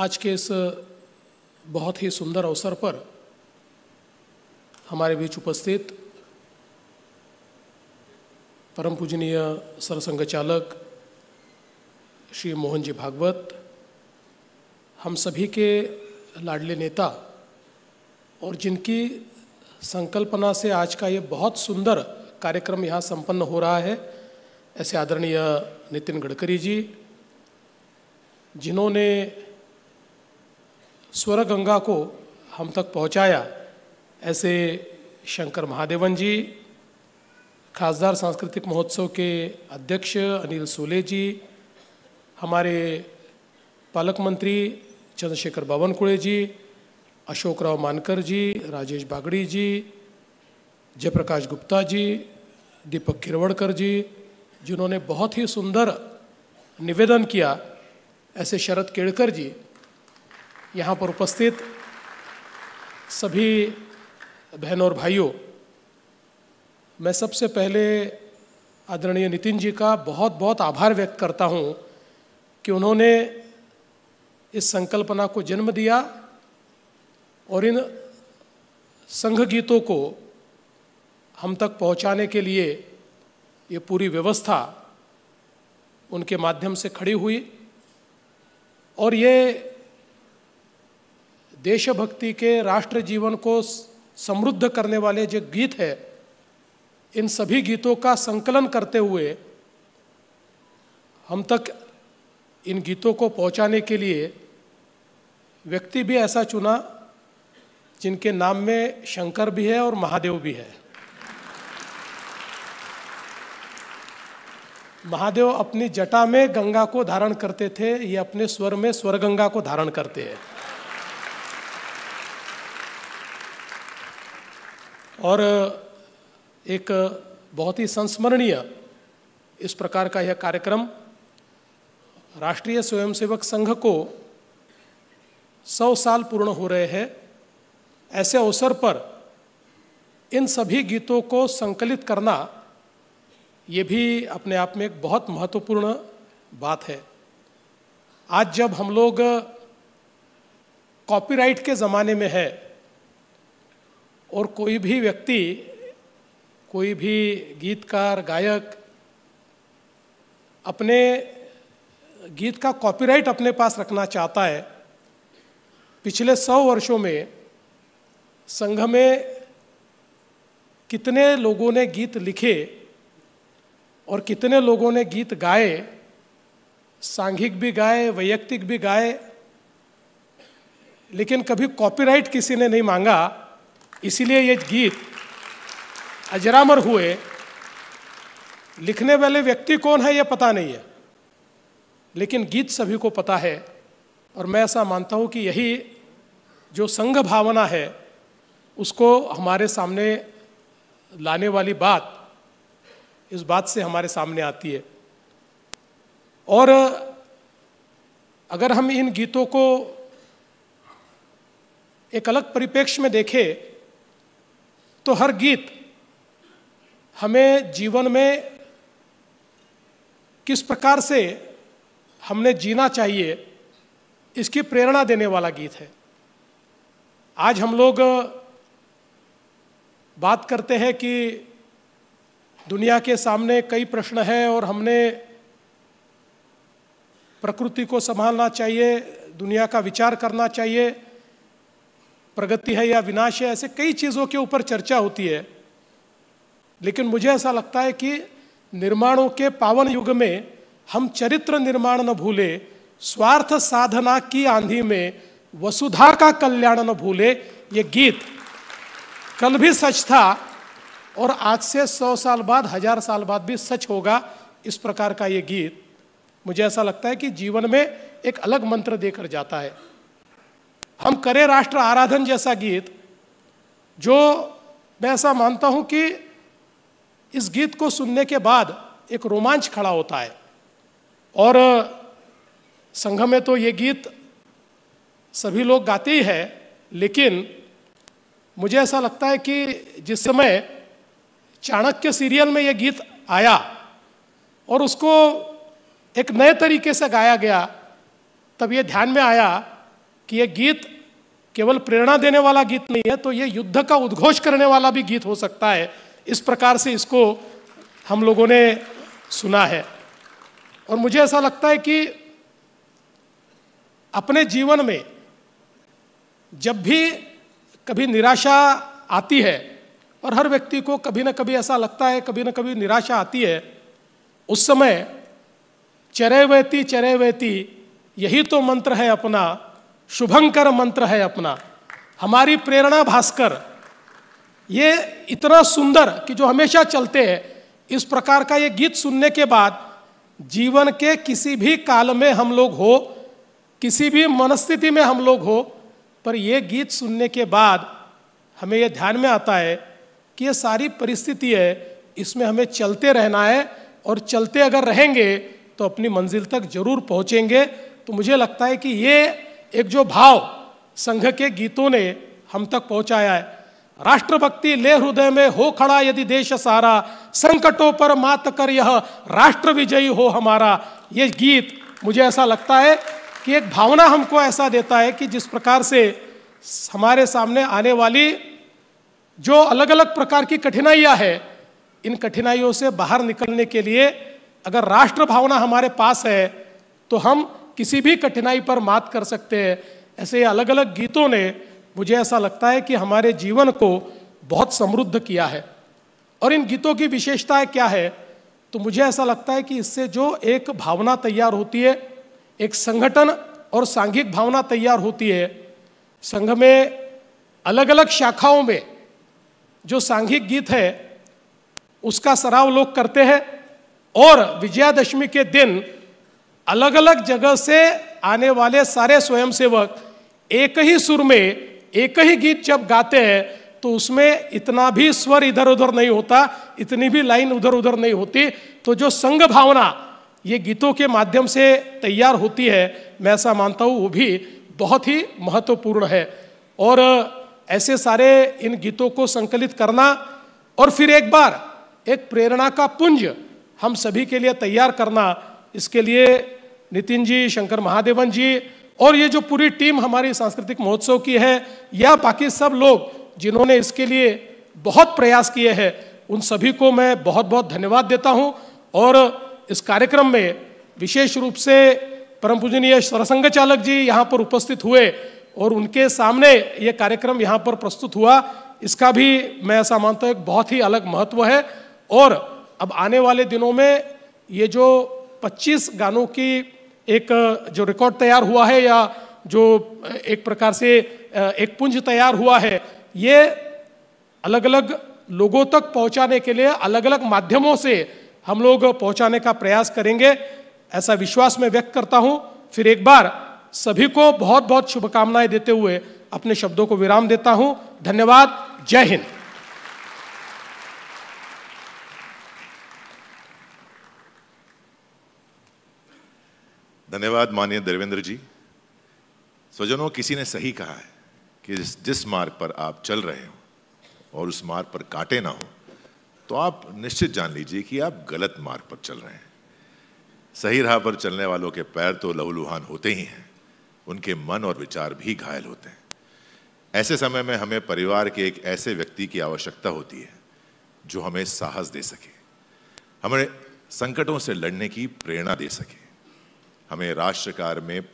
आज के इस बहुत ही सुंदर अवसर पर हमारे बीच उपस्थित परम पूजनीय सरसंघ चालक श्री मोहन जी भागवत, हम सभी के लाडले नेता और जिनकी संकल्पना से आज का ये बहुत सुंदर कार्यक्रम यहाँ संपन्न हो रहा है, ऐसे आदरणीय नितिन गडकरी जी, जिन्होंने स्वर गंगा को हम तक पहुँचाया, ऐसे शंकर महादेवन जी, खासदार सांस्कृतिक महोत्सव के अध्यक्ष अनिल सोले जी, हमारे पालक मंत्री चंद्रशेखर बावनकुळे जी, अशोकराव मानकर जी, राजेश बागड़ी जी, जयप्रकाश गुप्ता जी, दीपक खिरवड़कर जी, जिन्होंने बहुत ही सुंदर निवेदन किया, ऐसे शरद केड़कर जी, यहाँ पर उपस्थित सभी बहनों और भाइयों, मैं सबसे पहले आदरणीय नितिन जी का बहुत बहुत आभार व्यक्त करता हूँ कि उन्होंने इस संकल्पना को जन्म दिया और इन संघ गीतों को हम तक पहुँचाने के लिए ये पूरी व्यवस्था उनके माध्यम से खड़ी हुई और ये देशभक्ति के राष्ट्र जीवन को समृद्ध करने वाले जो गीत है, इन सभी गीतों का संकलन करते हुए हम तक इन गीतों को पहुंचाने के लिए व्यक्ति भी ऐसा चुना जिनके नाम में शंकर भी है और महादेव भी है। महादेव अपनी जटा में गंगा को धारण करते थे, ये अपने स्वर में स्वर गंगा को धारण करते हैं। और एक बहुत ही संस्मरणीय इस प्रकार का यह कार्यक्रम राष्ट्रीय स्वयंसेवक संघ को 100 साल पूर्ण हो रहे हैं। ऐसे अवसर पर इन सभी गीतों को संकलित करना ये भी अपने आप में एक बहुत महत्वपूर्ण बात है। आज जब हम लोग कॉपीराइट के ज़माने में है और कोई भी व्यक्ति, कोई भी गीतकार, गायक अपने गीत का कॉपीराइट अपने पास रखना चाहता है, पिछले 100 वर्षों में संघ में कितने लोगों ने गीत लिखे और कितने लोगों ने गीत गाए, सांघिक भी गाए, वैयक्तिक भी गाए, लेकिन कभी कॉपीराइट किसी ने नहीं मांगा। इसीलिए ये गीत अजरामर हुए। लिखने वाले व्यक्ति कौन है ये पता नहीं है, लेकिन गीत सभी को पता है। और मैं ऐसा मानता हूँ कि यही जो संघ भावना है उसको हमारे सामने लाने वाली बात इस बात से हमारे सामने आती है। और अगर हम इन गीतों को एक अलग परिप्रेक्ष्य में देखें तो हर गीत हमें जीवन में किस प्रकार से हमने जीना चाहिए इसकी प्रेरणा देने वाला गीत है। आज हम लोग बात करते हैं कि दुनिया के सामने कई प्रश्न हैं और हमने प्रकृति को संभालना चाहिए, दुनिया का विचार करना चाहिए, प्रगति है या विनाश है, ऐसे कई चीज़ों के ऊपर चर्चा होती है। लेकिन मुझे ऐसा लगता है कि निर्माणों के पावन युग में हम चरित्र निर्माण न भूले, स्वार्थ साधना की आंधी में वसुधा का कल्याण न भूले, ये गीत कल भी सच था और आज से 100 साल बाद, 1000 साल बाद भी सच होगा। इस प्रकार का ये गीत मुझे ऐसा लगता है कि जीवन में एक अलग मंत्र देकर जाता है। हम करे राष्ट्र आराधन जैसा गीत, जो मैं ऐसा मानता हूं कि इस गीत को सुनने के बाद एक रोमांच खड़ा होता है। और संघ में तो ये गीत सभी लोग गाते ही हैं, लेकिन मुझे ऐसा लगता है कि जिस समय चाणक्य सीरियल में ये गीत आया और उसको एक नए तरीके से गाया गया, तब ये ध्यान में आया कि ये गीत केवल प्रेरणा देने वाला गीत नहीं है, तो ये युद्ध का उद्घोष करने वाला भी गीत हो सकता है। इस प्रकार से इसको हम लोगों ने सुना है। और मुझे ऐसा लगता है कि अपने जीवन में जब भी कभी निराशा आती है, और हर व्यक्ति को कभी ना कभी ऐसा लगता है, कभी ना कभी निराशा आती है, उस समय चरैवेति चरैवेति यही तो मंत्र है अपना, शुभंकर मंत्र है अपना। हमारी प्रेरणा भास्कर ये इतना सुंदर कि जो हमेशा चलते हैं, इस प्रकार का ये गीत सुनने के बाद जीवन के किसी भी काल में हम लोग हो, किसी भी मनस्थिति में हम लोग हो, पर ये गीत सुनने के बाद हमें ये ध्यान में आता है कि ये सारी परिस्थिति है, इसमें हमें चलते रहना है, और चलते अगर रहेंगे तो अपनी मंजिल तक जरूर पहुंचेंगे। तो मुझे लगता है कि ये एक जो भाव संघ के गीतों ने हम तक पहुंचाया है, राष्ट्रभक्ति ले हृदय में हो खड़ा यदि देश सारा, संकटों पर मात कर यह राष्ट्र विजयी हो हमारा। ये गीत मुझे ऐसा लगता है कि एक भावना हमको ऐसा देता है कि जिस प्रकार से हमारे सामने आने वाली जो अलग अलग प्रकार की कठिनाइयां हैं, इन कठिनाइयों से बाहर निकलने के लिए अगर राष्ट्र भावना हमारे पास है तो हम किसी भी कठिनाई पर मात कर सकते हैं। ऐसे अलग अलग गीतों ने मुझे ऐसा लगता है कि हमारे जीवन को बहुत समृद्ध किया है। और इन गीतों की विशेषताएं क्या है, तो मुझे ऐसा लगता है कि इससे जो एक भावना तैयार होती है, एक संगठन और सांघिक भावना तैयार होती है। संघ में अलग अलग शाखाओं में जो सांघिक गीत है उसका सराव लोग करते हैं, और विजयादशमी के दिन अलग अलग जगह से आने वाले सारे स्वयंसेवक एक ही सुर में एक ही गीत जब गाते हैं तो उसमें इतना भी स्वर इधर उधर नहीं होता, इतनी भी लाइन उधर उधर नहीं होती। तो जो संघ भावना ये गीतों के माध्यम से तैयार होती है, मैं ऐसा मानता हूँ वो भी बहुत ही महत्वपूर्ण है। और ऐसे सारे इन गीतों को संकलित करना और फिर एक बार एक प्रेरणा का पुंज हम सभी के लिए तैयार करना, इसके लिए नितिन जी, शंकर महादेवन जी और ये जो पूरी टीम हमारी सांस्कृतिक महोत्सव की है, या बाकी सब लोग जिन्होंने इसके लिए बहुत प्रयास किए हैं, उन सभी को मैं बहुत बहुत धन्यवाद देता हूं। और इस कार्यक्रम में विशेष रूप से परम पूजनीय सरसंघ चालक जी यहाँ पर उपस्थित हुए और उनके सामने ये कार्यक्रम यहाँ पर प्रस्तुत हुआ, इसका भी मैं ऐसा मानता हूँ एक बहुत ही अलग महत्व है। और अब आने वाले दिनों में ये जो 25 गानों की एक जो रिकॉर्ड तैयार हुआ है, या जो एक प्रकार से एक पुंज तैयार हुआ है, ये अलग अलग लोगों तक पहुंचाने के लिए अलग अलग माध्यमों से हम लोग पहुंचाने का प्रयास करेंगे, ऐसा विश्वास मैं व्यक्त करता हूं। फिर एक बार सभी को बहुत बहुत शुभकामनाएं देते हुए अपने शब्दों को विराम देता हूं। धन्यवाद। जय हिंद। धन्यवाद माननीय देवेंद्र जी। स्वजनों, किसी ने सही कहा है कि जिस मार्ग पर आप चल रहे हो और उस मार्ग पर कांटे ना हो, तो आप निश्चित जान लीजिए कि आप गलत मार्ग पर चल रहे हैं। सही राह पर चलने वालों के पैर तो लहूलुहान होते ही हैं, उनके मन और विचार भी घायल होते हैं। ऐसे समय में हमें परिवार के एक ऐसे व्यक्ति की आवश्यकता होती है जो हमें साहस दे सके, हमें संकटों से लड़ने की प्रेरणा दे सके, हमें राष्ट्र कार्य में